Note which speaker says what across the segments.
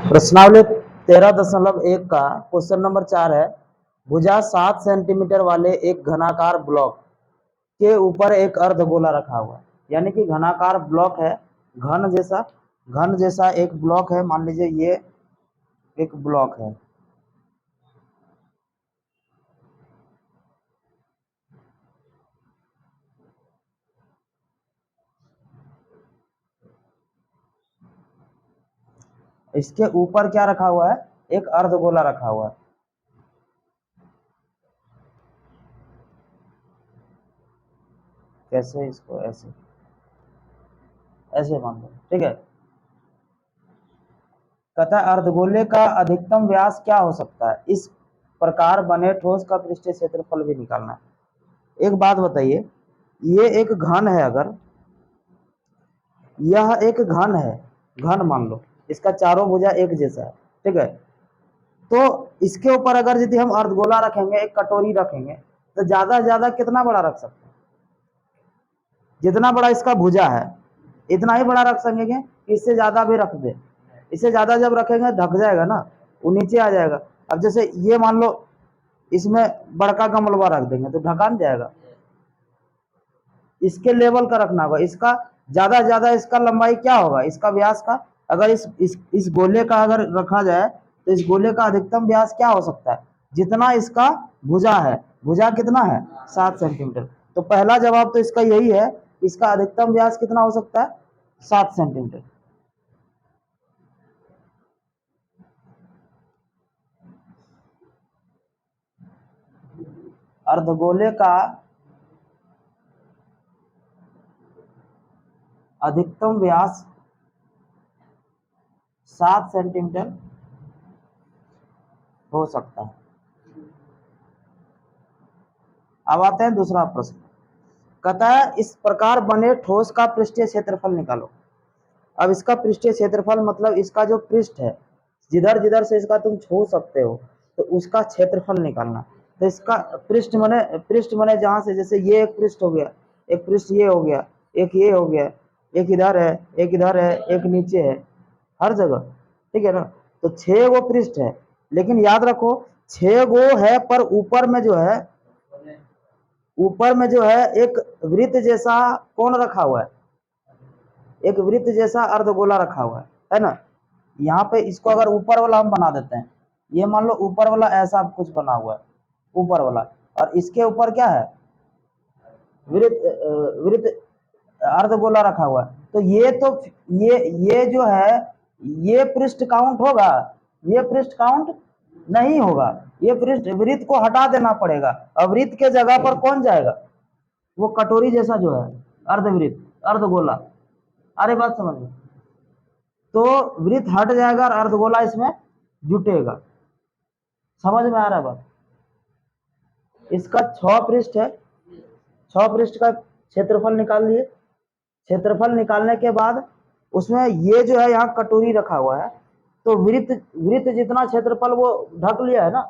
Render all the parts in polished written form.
Speaker 1: प्रश्नावली 13.1 का question number 4 है। भुजा 7 सेंटीमीटर वाले एक घनाकार ब्लॉक के ऊपर एक अर्धगोला रखा हुआ है। यानी कि घनाकार ब्लॉक है, घन जैसा एक ब्लॉक है। मान लीजिए ये एक ब्लॉक है। इसके ऊपर क्या रखा हुआ है? एक अर्धगोला रखा हुआ है। कैसे? इसको ऐसे ऐसे मान लो, ठीक है। कहता है अर्धगोले का अधिकतम व्यास क्या हो सकता है? इस प्रकार बने ठोस का पृष्ठीय क्षेत्रफल भी निकालना है। एक बात बताइए, ये एक घन है, अगर यह एक घन है, घन मान लो, इसका चारों भुजा एक जैसा है, ठीक है। तो इसके ऊपर अगर यदि हम अर्धगोला रखेंगे, एक कटोरी रखेंगे, तो ज्यादा से ज्यादा कितना बड़ा रख सकते हैं? जितना बड़ा इसका भुजा है इतना ही बड़ा रख सकेंगे, इससे ज्यादा भी रख दे। इससे ज्यादा जब रखेंगे ढक जाएगा ना, वो नीचे आ जाएगा। अब जैसे ये मान लो, इसमें बड़का का मलबा रख देंगे तो ढका नहीं जाएगा। इसके लेवल का रखना होगा। इसका ज्यादा से ज्यादा इसका लंबाई क्या होगा? इसका व्यास का, अगर इस गोले का अगर रखा जाए तो इस गोले का अधिकतम व्यास क्या हो सकता है? जितना इसका भुजा है, भुजा कितना है? 7 सेंटीमीटर। तो पहला जवाब तो इसका यही है, इसका अधिकतम व्यास कितना हो सकता है? 7 सेंटीमीटर। अर्धगोले का अधिकतम व्यास 7 सेंटीमीटर हो सकता है। अब आते हैं दूसरा प्रश्न। कहता है इस प्रकार बने ठोस का पृष्ठीय क्षेत्रफल निकालो। अब इसका पृष्ठीय क्षेत्रफल मतलब इसका जो पृष्ठ है, जिधर जिधर से इसका तुम छू सकते हो, तो उसका क्षेत्रफल निकालना। तो इसका पृष्ठ मने जहां से, जैसे ये एक पृष्ठ हो गया, एक पृष्ठ ये हो गया, एक ये हो गया, एक इधर है, एक इधर है, एक नीचे है, हर जगह, ठीक है ना। तो 6 गो पृष्ठ है, लेकिन याद रखो 6 गो है, पर ऊपर में जो है एक वृत्त जैसा कौन रखा हुआ है? एक वृत्त जैसा अर्धगोला रखा हुआ है ना। यहाँ पे इसको अगर ऊपर वाला हम बना देते हैं, ये मान लो ऊपर वाला ऐसा कुछ बना हुआ है, ऊपर वाला, और इसके ऊपर क्या है? वृत्त अर्धगोला रखा हुआ है। तो ये जो है, ये पृष्ठ काउंट होगा? ये पृष्ठ काउंट नहीं होगा। ये पृष्ठ, वृत्त को हटा देना पड़ेगा, और वृत्त के जगह पर कौन जाएगा? वो कटोरी जैसा जो है, अर्धवृत्त, अर्धगोला। अरे बात समझ में? तो वृत्त हट जाएगा और अर्धगोला इसमें जुटेगा। समझ में आ रहा है बात? इसका 6 पृष्ठ है, 6 पृष्ठ का क्षेत्रफल निकाल लिए। क्षेत्रफल निकालने के बाद उसमें ये जो है यहाँ कटोरी रखा हुआ है, तो वृत्त वृत्त जितना क्षेत्रफल वो ढक लिया है ना,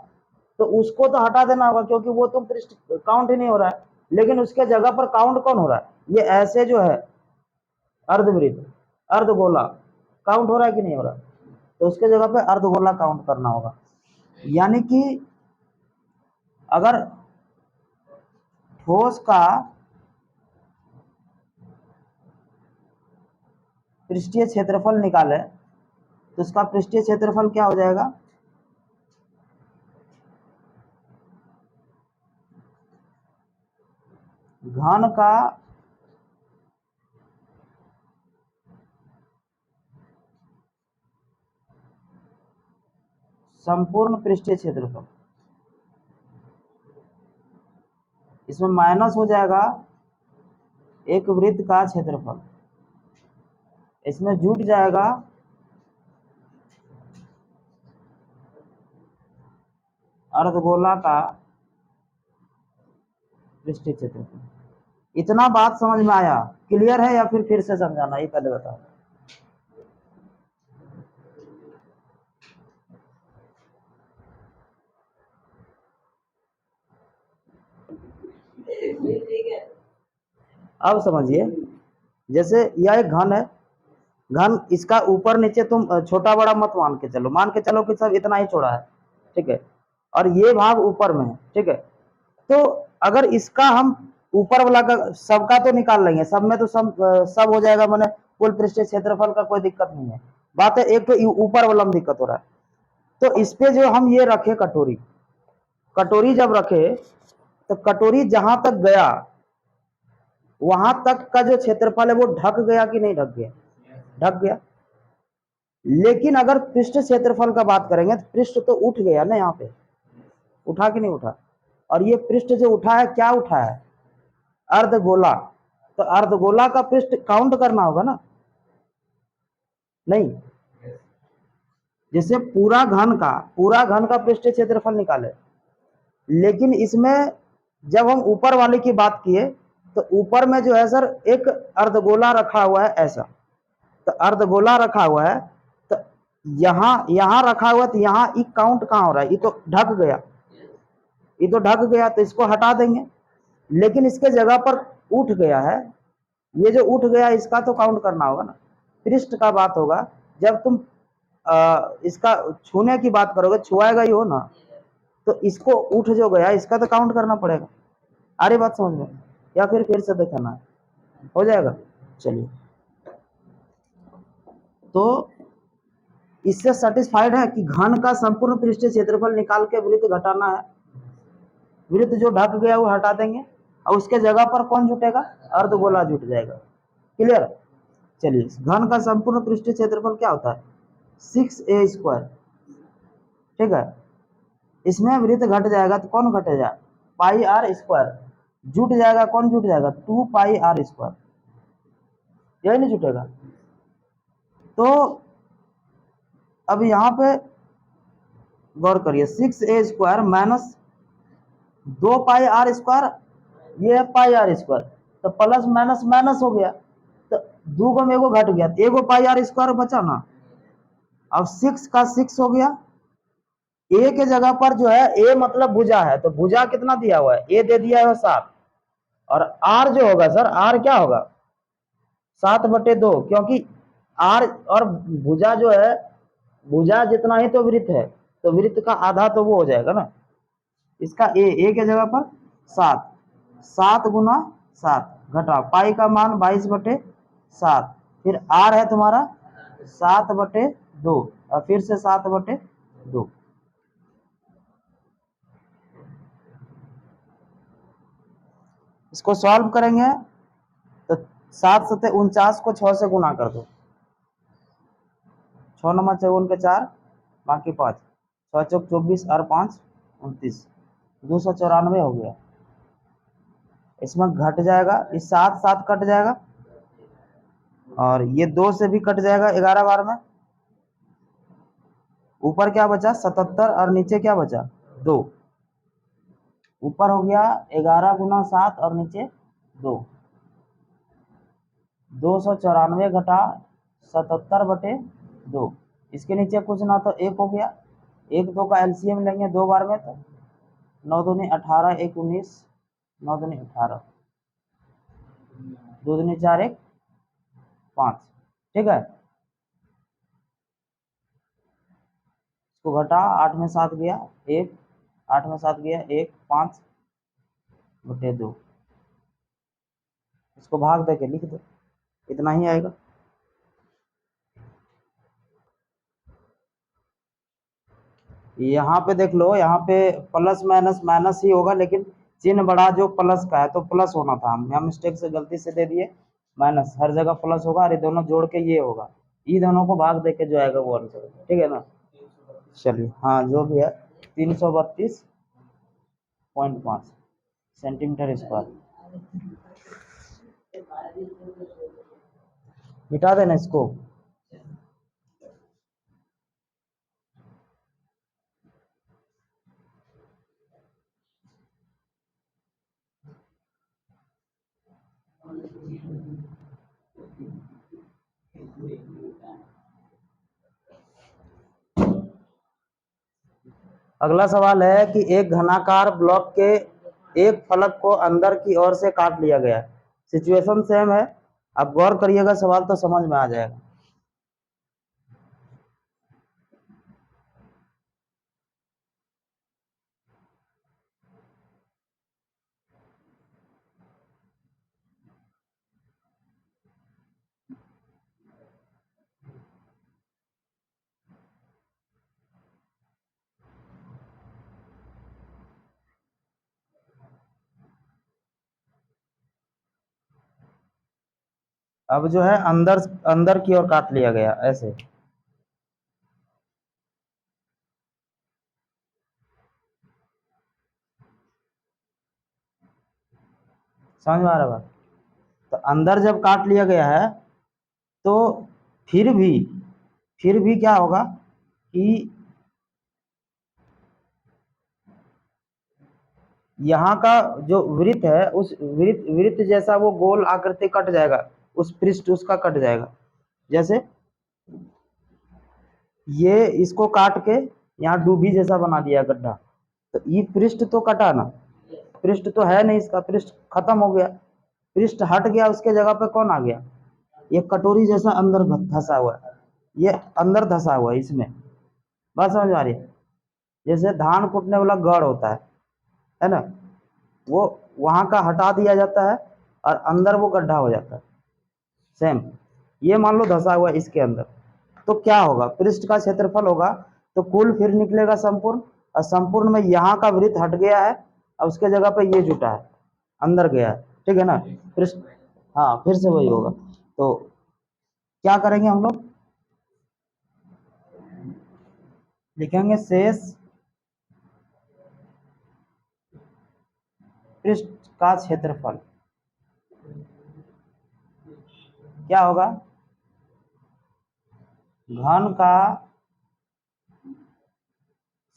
Speaker 1: तो उसको तो हटा देना होगा, क्योंकि वो तो पृष्ठ काउंट ही नहीं हो रहा है। लेकिन उसके जगह पर काउंट कौन हो रहा है? ये ऐसे जो है अर्धवृत्त, अर्धगोला काउंट हो रहा है कि नहीं हो रहा? तो उसके जगह पे अर्धगोला काउंट करना होगा। यानी कि अगर ठोस का पृष्ठीय क्षेत्रफल निकाले तो उसका पृष्ठीय क्षेत्रफल क्या हो जाएगा? घन का संपूर्ण पृष्ठीय क्षेत्रफल, इसमें माइनस हो जाएगा एक वृत्त का क्षेत्रफल, इसमें जुट जाएगा अर्धगोला का पृष्ठीय क्षेत्रफल। इतना बात समझ में आया? क्लियर है या फिर से समझाना, ये पहले बताओ। अब समझिए, जैसे यह एक घन है, घन इसका ऊपर नीचे तुम छोटा बड़ा मत मान के चलो, मान के चलो कि सब इतना ही छोड़ा है, ठीक है, और ये भाग ऊपर में है, ठीक है। तो अगर इसका हम ऊपर वाला का सबका तो निकाल लेंगे, सब में तो सब हो जाएगा, मैंने कुल पृष्ठीय क्षेत्रफल का कोई दिक्कत नहीं है। बात है एक तो ऊपर वाला में दिक्कत हो रहा है। तो इस पे जो हम ये रखे कटोरी, कटोरी जब रखे तो कटोरी जहां तक गया वहां तक का जो क्षेत्रफल है वो ढक गया कि नहीं ढक गया? ढक गया। लेकिन अगर पृष्ठ क्षेत्रफल का बात करेंगे तो पृष्ठ तो उठ गया ना, यहाँ पे उठा कि नहीं उठा? और ये पृष्ठ जो उठा है क्या उठा है? अर्धगोला। तो अर्धगोला का पृष्ठ काउंट करना होगा ना, नहीं? जैसे पूरा घन का पृष्ठ क्षेत्रफल निकाले, लेकिन इसमें जब हम ऊपर वाले की बात किए तो ऊपर में जो है सर एक अर्धगोला रखा हुआ है ऐसा, तो अर्धगोला रखा हुआ है, तो यहां रखा हुआ है, तो यहाँ ई काउंट कहाँ हो रहा है? ये तो ढक गया, ये तो ढक गया, तो इसको हटा देंगे। लेकिन इसके जगह पर उठ गया है, ये जो उठ गया इसका तो काउंट करना होगा ना। पृष्ठ का बात होगा जब तुम इसका छूने की बात करोगे, छुआएगा ही हो ना, तो इसको उठ जो गया इसका तो काउंट करना पड़ेगा। आ रही बात समझ में? या फिर से दिखाना है, हो जाएगा? चलिए, तो इससे सेटिस्फाइड है कि घन का संपूर्ण पृष्ठीय क्षेत्रफल निकाल के वृत्त घटाना है। वृत्त जो ढक गया वो हटा देंगे और उसके जगह पर कौन जुटेगा? अर्धगोला जुट जाएगा। क्लियर? चलिए, घन का संपूर्ण पृष्ठीय क्षेत्रफल क्या होता है? 6a²। ठीक है, इसमें वृत्त घट जाएगा तो कौन घटेगा? πr²। जुट जाएगा कौन जुट जाएगा? 2πr²। यही नहीं जुटेगा? तो अब यहां पे गौर करिए, 6a² माइनस 2πr², ये है πr², तो प्लस माइनस माइनस हो गया, तो 2 को में एगो घट गया, तो एगो πr² बचा ना। अब 6 का 6 हो गया। ए के जगह पर जो है, ए मतलब भुजा है, तो भुजा कितना दिया हुआ है? ए दे दिया है 7, और आर जो होगा सर, आर क्या होगा? 7/2, क्योंकि आर और भुजा जो है, भुजा जितना ही तो वृत्त है, तो वृत्त का आधा तो वो हो जाएगा ना। इसका ए के जगह पर 7, 7 गुना 7 घटा पाई का मान 22/7, फिर आर है तुम्हारा 7/2, और फिर से 7/2। इसको सॉल्व करेंगे तो 7 7 49 को 6 से गुना कर दो, 6 नंबर 54 के 4 बाकी 5, 6 चौक 24 और 5 29, 294 हो गया। इसमें घट जाएगा, इस 7 7 कट जाएगा, और ये 2 से भी कट जाएगा 11 बार में। ऊपर क्या बचा? 77, और नीचे क्या बचा? 2। ऊपर हो गया 11 गुना 7 और नीचे 2, 294 घटा 77/2। इसके नीचे कुछ ना तो 1 हो गया, 1 2 का एलसीएम लेंगे 2 बार में, तो 9 दूनी 18, 1 19, 9 दूनी 18, 2 दूनी 4, 1 5। ठीक है, इसको घटा, 8 में 7 गया 1, 8 में 7 गया 1, 5/2। इसको भाग दे के लिख दो, इतना ही आएगा। यहाँ पे देख लो, यहाँ पे प्लस माइनस माइनस ही होगा, लेकिन चिन्ह बड़ा जो प्लस का है तो प्लस होना था, हम मिस्टेक से गलती से दे दिए माइनस। हर जगह प्लस होगा, और ये दोनों जोड़ के ये होगा, ये दोनों को भाग दे के जो आएगा वो आंसर। ठीक है ना? चलिए, हाँ जो भी है 332.5 सेंटीमीटर स्क्वायर। मिटा देना इसको। अगला सवाल है कि एक घनाकार ब्लॉक के एक फलक को अंदर की ओर से काट लिया गया। सिचुएशन सेम है, आप गौर करिएगा, सवाल तो समझ में आ जाएगा। अब जो है अंदर अंदर की ओर काट लिया गया ऐसे। समझ में आ रहा है बात? तो अंदर जब काट लिया गया है तो फिर भी क्या होगा कि यहाँ का जो वृत्त है उस वृत्त जैसा वो गोल आकृति कट जाएगा, उस पृष्ठ उसका कट जाएगा। जैसे ये इसको काट के यहाँ डूबी जैसा बना दिया गड्ढा, तो ये पृष्ठ तो कटा ना, पृष्ठ तो है नहीं, इसका पृष्ठ खत्म हो गया, पृष्ठ हट गया, उसके जगह पे कौन आ गया? ये कटोरी जैसा अंदर धंसा हुआ है, ये अंदर धंसा हुआ है इसमें। बात समझ में आ रही है? जैसे धान कूटने वाला गढ़ होता है ना, वो वहां का हटा दिया जाता है और अंदर वो गड्ढा हो जाता है। सेम ये मान लो धंसा हुआ है इसके अंदर, तो क्या होगा? पृष्ठ का क्षेत्रफल होगा तो कुल फिर निकलेगा संपूर्ण, और संपूर्ण में यहाँ का वृत्त हट गया है और उसके जगह पे ये जुटा है, अंदर गया है, ठीक है ना? पृष्ठ, हाँ फिर से वही होगा। तो क्या करेंगे हम लोग? लिखेंगे शेष पृष्ठ का क्षेत्रफल क्या होगा? घन का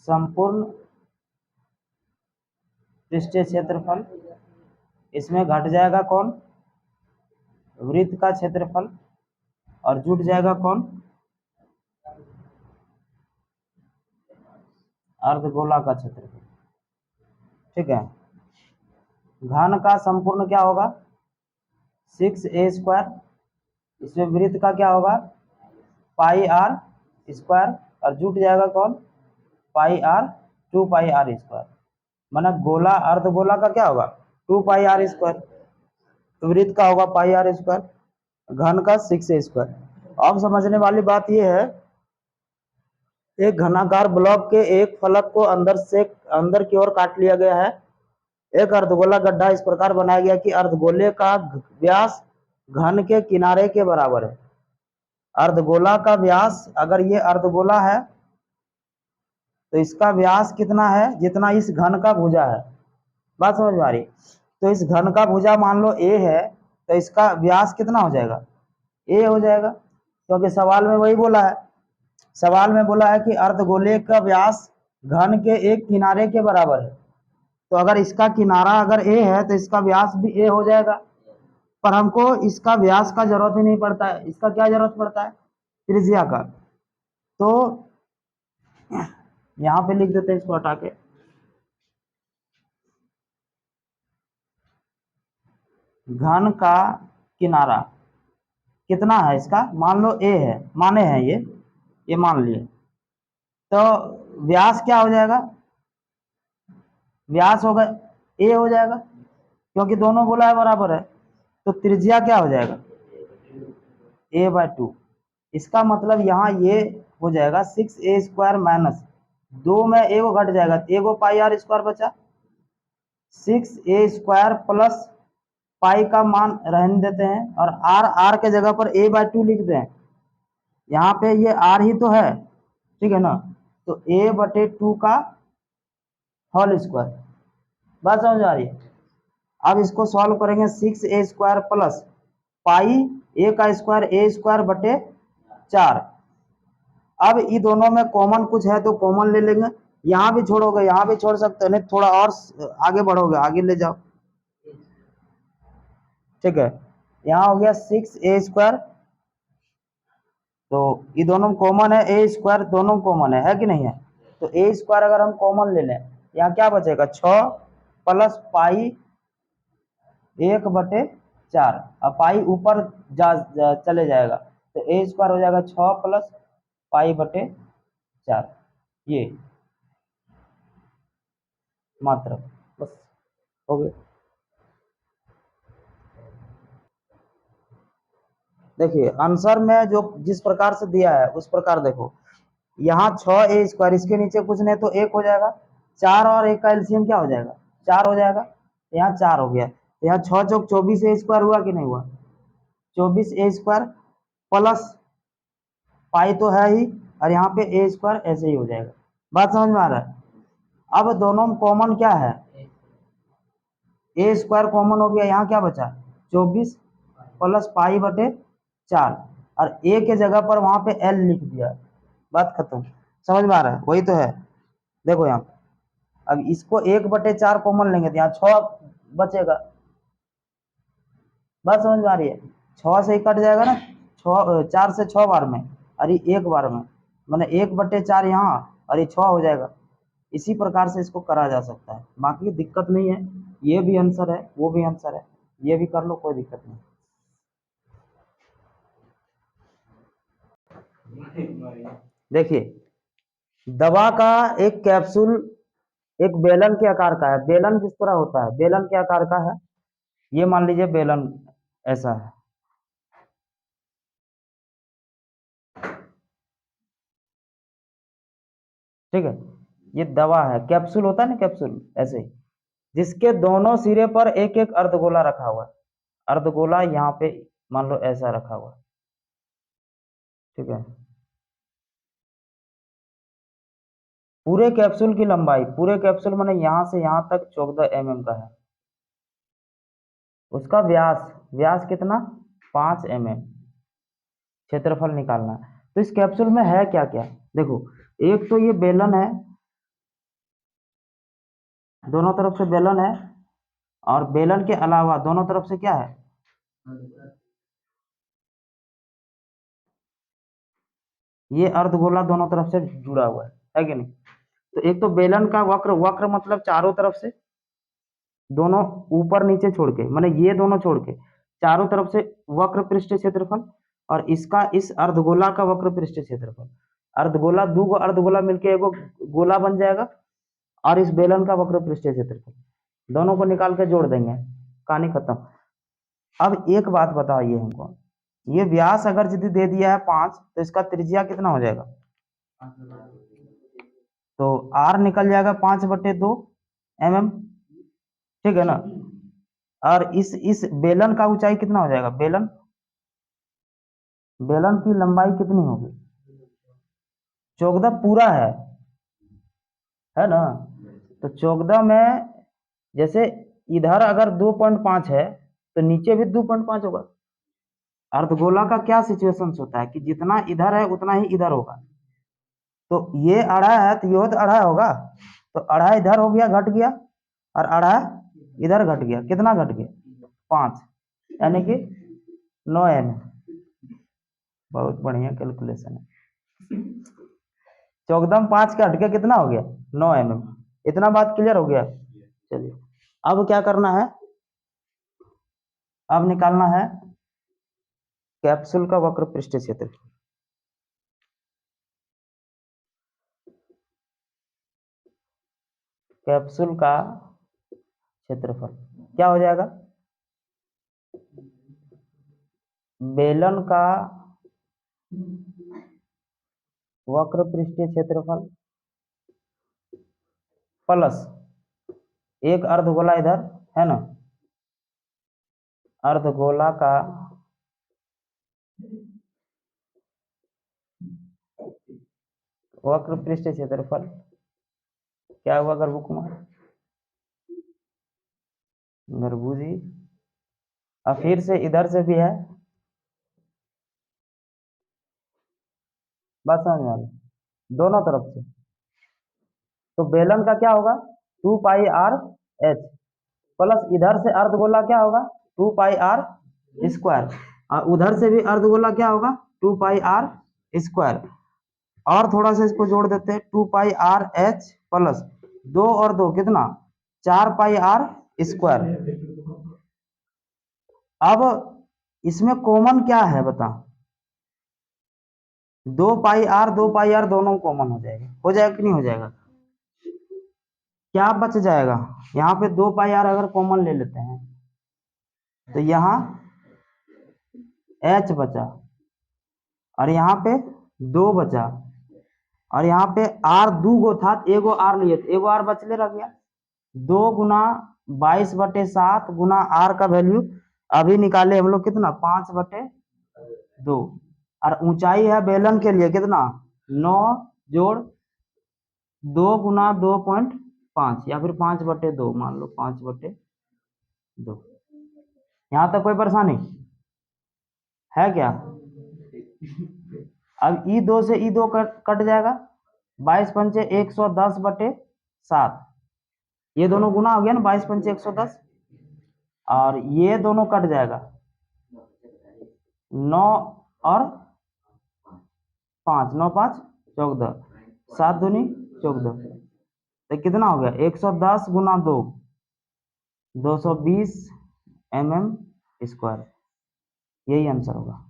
Speaker 1: संपूर्ण पृष्ठीय क्षेत्रफल, इसमें घट जाएगा कौन? वृत्त का क्षेत्रफल, और जुट जाएगा कौन? अर्धगोला का क्षेत्रफल, ठीक है। घन का संपूर्ण क्या होगा? 6a², इसमें वृत्त का क्या होगा? πr², और जुट जाएगा कौन? πr, 2πr², माना गोला अर्धगोला का क्या होगा? 2πr², तो वृत्त का होगा πr², घन का 6a²। अब समझने वाली बात यह है, एक घनाकार ब्लॉक के एक फलक को अंदर की ओर काट लिया गया है, एक अर्धगोला गड्ढा इस प्रकार बनाया गया कि अर्धगोले का व्यास घन के किनारे के बराबर है। अर्धगोला का व्यास, अगर ये अर्धगोला है तो इसका व्यास कितना है? जितना इस घन का भुजा है। बात समझ में आ रही? तो इस घन का भुजा मान लो a है, तो इसका व्यास कितना हो जाएगा? a हो जाएगा, क्योंकि सवाल में वही बोला है। सवाल में बोला है कि अर्धगोले का व्यास घन के एक किनारे के बराबर है, तो अगर इसका किनारा अगर a है तो इसका व्यास भी a हो जाएगा। पर हमको इसका व्यास का जरूरत ही नहीं पड़ता है, इसका क्या जरूरत पड़ता है? त्रिज्या का। तो यहां पे लिख देते हैं इसको हटा के, घन का किनारा कितना है इसका? मान लो a है, माने हैं ये मान लिए, तो व्यास क्या हो जाएगा? व्यास होगा a हो जाएगा, क्योंकि दोनों गोला है बराबर है, तो त्रिज्या क्या हो जाएगा? a/2। इसका मतलब यहाँ ये हो जाएगा 6a² माइनस 2 में a को घट जाएगा, a को πr² बचा, 6a² प्लस पाई का मान रहने देते हैं, और r के जगह पर a/2 लिख दें। यहाँ पे ये r ही तो है, ठीक है ना? तो a/2 का होल स्क्वायर। बात समझ आ रही है? अब इसको सॉल्व करेंगे, 6a² प्लस पाई a का स्क्वायर a²/4। अब ये दोनों में कॉमन कुछ है तो कॉमन ले लेंगे, यहाँ भी छोड़ोगे यहाँ भी छोड़ सकते हो, नहीं थोड़ा और आगे बढ़ोगे आगे ले जाओ, ठीक है। यहाँ हो गया 6a², तो ये दोनों कॉमन है, a² दोनों कॉमन है कि नहीं है? तो a² अगर हम कॉमन ले लें, यहाँ क्या बचेगा? 6 प्लस पाई 1/4, अब पाई ऊपर चले जाएगा, तो a² हो जाएगा 6 प्लस π/4, ये मात्र, बस हो गया। देखिए आंसर में जो जिस प्रकार से दिया है उस प्रकार देखो, यहाँ 6a², इसके नीचे कुछ नहीं तो 1 हो जाएगा, 4 और 1 का एलसीएम क्या हो जाएगा? 4 हो जाएगा, यहाँ 4 हो गया, यहाँ 6 चौक 24 a² हुआ कि नहीं हुआ? 24a² प्लस पाई तो है ही, और यहाँ पे a² ऐसे ही हो जाएगा। बात समझ में आ रहा है? अब दोनों में कॉमन क्या है, a² कॉमन हो गया, यहाँ क्या बचा 24 प्लस पाई बटे 4, और a के जगह पर वहां पे l लिख दिया, बात खत्म। समझ में आ रहा है? वही तो है, देखो यहाँ अब इसको 1/4 कॉमन लेंगे तो यहाँ 6 बचेगा। बात समझ में आ रही है? 6 से ही कट जाएगा ना, 4 से 6 बार में, और ये एक बार में, मैंने 1/4 यहाँ और ये 6 हो जाएगा। इसी प्रकार से इसको करा जा सकता है, बाकी दिक्कत नहीं है। ये भी आंसर है, वो भी आंसर है, ये भी कर लो, कोई दिक्कत नहीं। देखिए, दवा का एक कैप्सूल एक बेलन के आकार का है। बेलन जिस तरह होता है, बेलन के आकार का है। ये मान लीजिए बेलन ऐसा है, ठीक है। ये दवा है, कैप्सूल होता है ना, कैप्सूल ऐसे, जिसके दोनों सिरे पर एक एक अर्धगोला रखा हुआ है। अर्धगोला यहाँ पे मान लो ऐसा रखा हुआ है, ठीक है। पूरे कैप्सूल की लंबाई, पूरे कैप्सूल माने यहाँ से यहाँ तक 14 mm का है। उसका व्यास, व्यास कितना 5 mm, क्षेत्रफल निकालना है। तो इस कैप्सूल में है क्या क्या, देखो, एक तो ये बेलन है, दोनों तरफ से बेलन है, और बेलन के अलावा दोनों तरफ से क्या है, ये अर्धगोला दोनों तरफ से जुड़ा हुआ है कि नहीं। तो एक तो बेलन का वक्र, वक्र मतलब चारों तरफ से, दोनों ऊपर नीचे छोड़ के, माने ये दोनों छोड़ के चारों तरफ से वक्र पृष्ठ क्षेत्रफल, और इसका इस अर्धगोला का वक्र पृष्ठ क्षेत्रफल। अर्धगोला, दो अर्धगोला मिलके एगो गोला बन जाएगा, और इस बेलन का वक्र पृष्ठ क्षेत्रफल, दोनों को निकाल के जोड़ देंगे, कहानी खत्म। अब एक बात बताइए हमको, ये व्यास अगर यदि दे दिया है 5, तो इसका त्रिज्या कितना हो जाएगा, तो r निकल जाएगा 5/2 mm, ठीक है ना। और इस बेलन का ऊंचाई कितना हो जाएगा, बेलन, बेलन की लंबाई कितनी होगी, 14 पूरा है ना। तो 14 में जैसे इधर अगर 2.5 है तो नीचे भी 2.5 होगा। अर्धगोला का क्या सिचुएशन होता है कि जितना इधर है उतना ही इधर होगा। तो ये 2.5 है तो ये तो 2.5 होगा, तो 2.5 इधर हो गया, घट गया, और 2.5 इधर घट गया, कितना घट गया 5, यानी कि 9 mm। बहुत बढ़िया कैलकुलेशन है। 14 में 5 के हट के कितना हो गया 9 mm। इतना बात क्लियर हो गया। चलिए अब क्या करना है, अब निकालना है कैप्सूल का वक्र पृष्ठ क्षेत्र। कैप्सूल का क्षेत्रफल क्या हो जाएगा, बेलन का वक्र पृष्ठीय क्षेत्रफल प्लस एक अर्धगोला इधर है ना, अर्धगोला का वक्र पृष्ठीय क्षेत्रफल क्या हुआ गर्भू कुमार, गर्भूजी, और फिर से इधर से भी है, बात समझ में आ रही, दोनों तरफ से। तो बेलन का क्या होगा 2πr/h, प्लस इधर से अर्धगोला क्या होगा 2πr², और उधर से भी अर्धगोला क्या होगा 2πr²। और थोड़ा सा इसको जोड़ देते हैं, 2πr/h प्लस 2 और 2 कितना 4πr²। अब इसमें कॉमन क्या है बता, 2πr दोनों कॉमन हो जाएगा, हो जाएगा कि नहीं हो जाएगा, क्या बच जाएगा, यहाँ पे 2πr अगर कॉमन ले लेते हैं तो यहाँ h बचा, और यहाँ पे 2 बचा, और यहाँ पे r 2 गो था, एगो r लिए थे, एगो r बचले रह गया। 2 गुना 22/7 गुना r का वैल्यू अभी निकाले हम लोग कितना 5/2 2। और ऊंचाई है बेलन के लिए कितना, 9 जोड़ 2 गुना 2.5 या फिर 5/2, मान लो 5/2। यहाँ तक कोई परेशानी है क्या? अब E2 से E2 कट जाएगा, 22 पंचे 110/7, ये दोनों गुना हो गया ना, 22 पंचे 110, और ये दोनों कट जाएगा, 9 और 5, 9 5 14, 7 दूनी 14, तो कितना हो गया, 110 गुना 2, 220 mm², यही आंसर होगा।